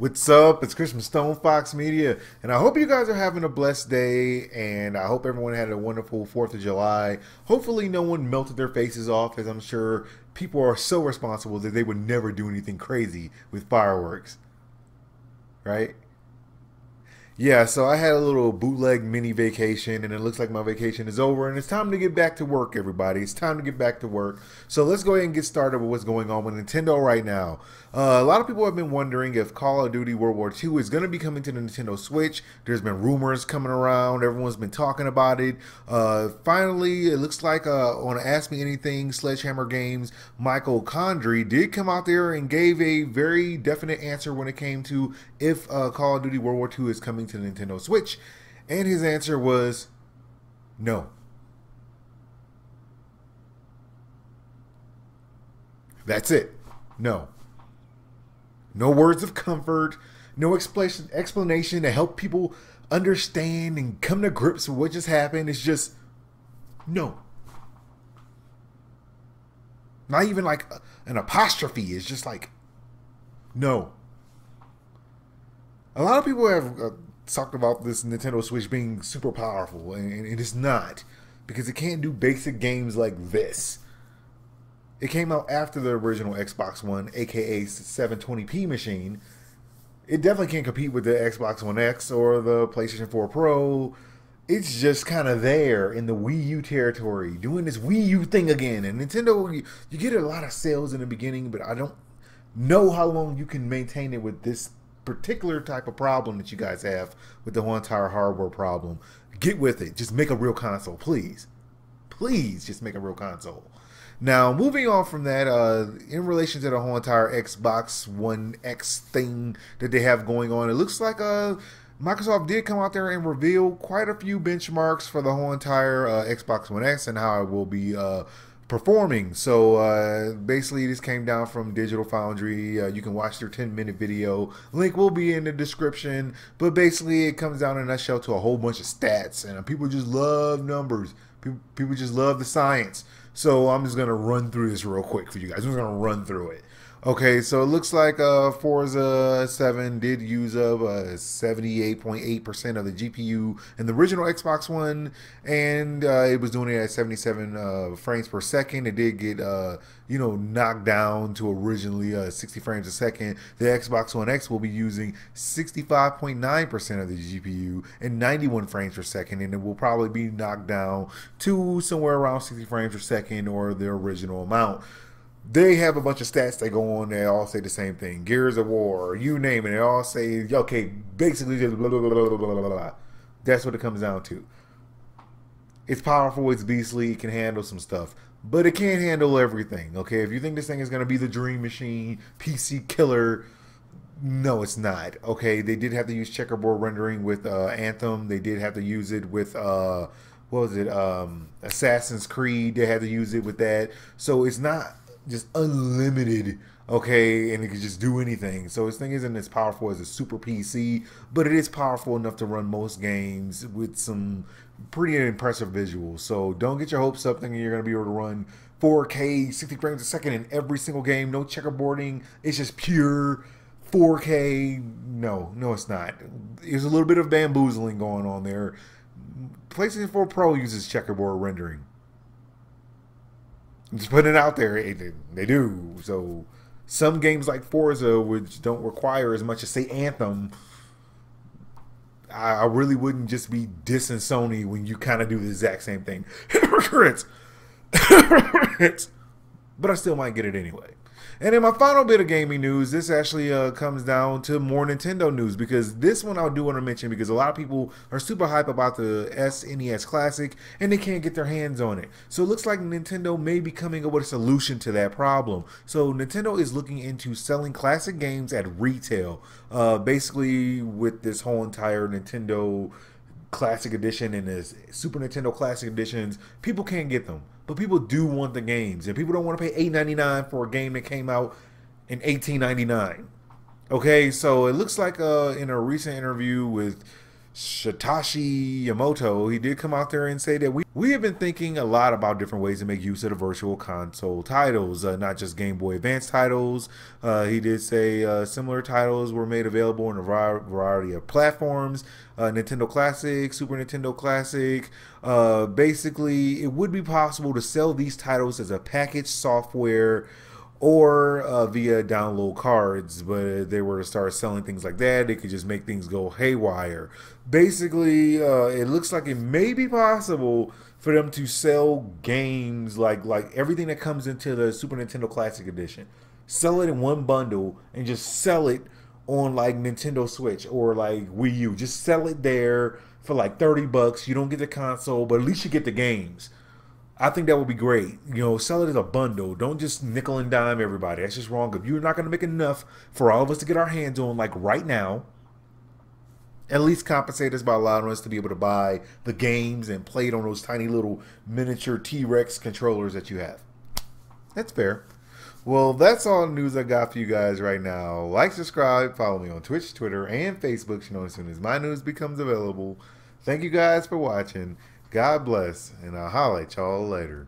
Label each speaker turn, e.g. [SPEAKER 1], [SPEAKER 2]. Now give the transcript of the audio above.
[SPEAKER 1] What's up? It's Chris from StonefoxMedia, and I hope you guys are having a blessed day, and I hope everyone had a wonderful 4th of July. Hopefully no one melted their faces off, as I'm sure people are so responsible that they would never do anything crazy with fireworks, right? Yeah, so I had a little bootleg mini vacation, and it looks like my vacation is over, and it's time to get back to work, everybody. It's time to get back to work. So let's go ahead and get started with what's going on with Nintendo right now. A lot of people have been wondering if Call of Duty World War II is going to be coming to the Nintendo Switch. There's been rumors coming around. Everyone's been talking about it. Finally, it looks like on Ask Me Anything, Sledgehammer Games, Michael Condrey did come out there and gave a very definite answer when it came to if Call of Duty World War II is coming to the Nintendo Switch. And his answer was no. That's it. No. No words of comfort, no explanation to help people understand and come to grips with what just happened. It's just no. Not even like an apostrophe. It's just like no. A lot of people have talked about this Nintendo Switch being super powerful, and it is not, because it can't do basic games like this. It came out after the original Xbox One, aka 720p machine. It definitely can't compete with the Xbox One X or the PlayStation 4 Pro. It's just kind of there in the Wii U territory, doing this Wii U thing again. And Nintendo, you get a lot of sales in the beginning, but I don't know how long you can maintain it with this particular type of problem that you guys have with the whole entire hardware problem. Get with it. Just make a real console, please. Please, just make a real console. Now, moving on from that, in relation to the whole entire Xbox One X thing that they have going on, it looks like Microsoft did come out there and reveal quite a few benchmarks for the whole entire Xbox One X and how it will be performing. So basically, this came down from Digital Foundry. You can watch their 10-minute video. Link will be in the description. But basically, it comes down in a nutshell to a whole bunch of stats, and people just love numbers. People just love the science. So I'm just going to run through this real quick for you guys. I'm just going to run through it. Okay, so it looks like Forza 7 did use up 78.8% of the GPU in the original Xbox One, and it was doing it at 77 frames per second. It did get, knocked down to originally 60 frames a second. The Xbox One X will be using 65.9% of the GPU and 91 frames per second, and it will probably be knocked down to somewhere around 60 frames per second or the original amount. They have a bunch of stats that go on. They all say the same thing. Gears of War, you name it. They all say, okay, basically just blah, blah, blah, blah, blah, blah, blah. That's what it comes down to. It's powerful. It's beastly. It can handle some stuff. But it can't handle everything, okay? If you think this thing is going to be the dream machine, PC killer, no, it's not, okay? They did have to use checkerboard rendering with Anthem. They did have to use it with... what was it? Assassin's Creed. They had to use it with that. So it's not just unlimited, okay, and it can just do anything. So this thing isn't as powerful as a super PC, but it is powerful enough to run most games with some pretty impressive visuals. So don't get your hopes up thinking you're going to be able to run 4K 60 frames a second in every single game. No checkerboarding. It's just pure 4K. No, it's not. There's a little bit of bamboozling going on there. PlayStation 4 Pro uses checkerboard rendering. Just putting it out there, they do. So some games like Forza, which don't require as much as, say, Anthem, I really wouldn't just be dissing Sony when you kind of do the exact same thing. Hypocrites. But I still might get it anyway. And in my final bit of gaming news, this actually comes down to more Nintendo news, because this one I do want to mention because a lot of people are super hype about the SNES Classic and they can't get their hands on it. So it looks like Nintendo may be coming up with a solution to that problem. So Nintendo is looking into selling classic games at retail, basically with this whole entire Nintendo Classic Edition and the Super Nintendo Classic Editions. People can't get them, but people do want the games, and people don't want to pay $8.99 for a game that came out in $18.99. Okay, so it looks like in a recent interview with Satoshi Yamamoto, he did come out there and say that we have been thinking a lot about different ways to make use of the virtual console titles, not just Game Boy Advance titles. He did say similar titles were made available on a variety of platforms, Nintendo Classic, Super Nintendo Classic. Basically, it would be possible to sell these titles as a packaged software or via download cards, but if they were to start selling things like that, they could just make things go haywire. Basically, it looks like it may be possible for them to sell games like everything that comes into the Super Nintendo Classic Edition, sell it in one bundle and just sell it on like Nintendo Switch or like Wii U. Just sell it there for like $30. You don't get the console, but at least you get the games. I think that would be great. You know, sell it as a bundle. Don't just nickel and dime everybody. That's just wrong. If you're not going to make enough for all of us to get our hands on, like right now, at least compensate us by allowing us to be able to buy the games and play it on those tiny little miniature T-Rex controllers that you have. That's fair. Well, that's all the news I got for you guys right now. Like, subscribe, follow me on Twitch, Twitter, and Facebook, you know, as soon as my news becomes available. Thank you guys for watching. God bless, and I'll holler at y'all later.